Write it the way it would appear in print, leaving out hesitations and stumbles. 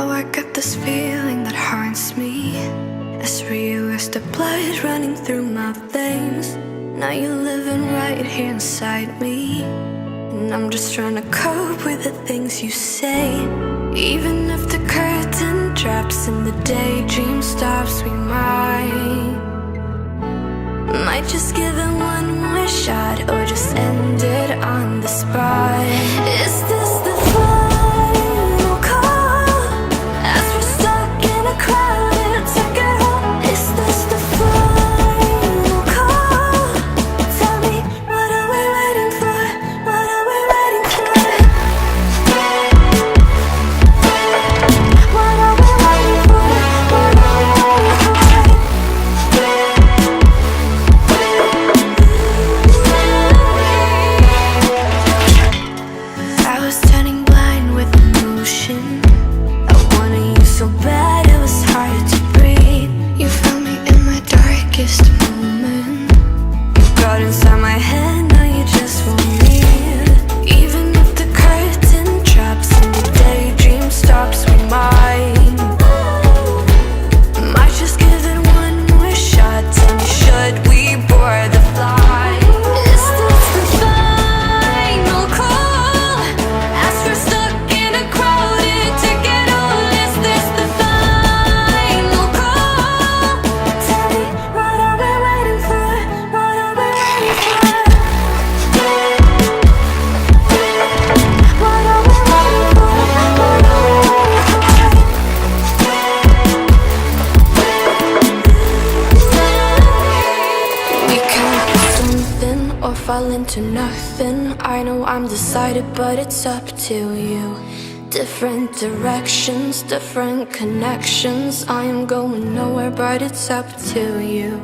Now I got this feeling that haunts me, as real as the blood running through my veins. Now you're living right here inside me, and I'm just trying to cope with the things you say. Even if the curtain drops and the daydream stops, we might just give it one more shot, or just end it on the spot. Is this the final call, as we're stuck in a crowded ticket hall? Is this the final call? Tell me, what are we waiting for? What are we waiting for? What are we waiting for? What are we waiting for? I was turning blind with emotion. I wanted you so bad it was hard to breathe. You found me in my darkest moment. You got inside my head, now you just won't leave. Even if the curtain drops and the daydream stops, we might just give it one more shot. Tell me, should we board the flight? Is this the final call, as we're stuck in a crowded ticket hall? Is this the final call? Tell me, what are we waiting for? What are we waiting for? What are we waiting for? What are we waiting for? We can't do something or fall into nothing. I know I'm decided, but it's up to you. Different directions, different connections. I am going nowhere, but it's up to you.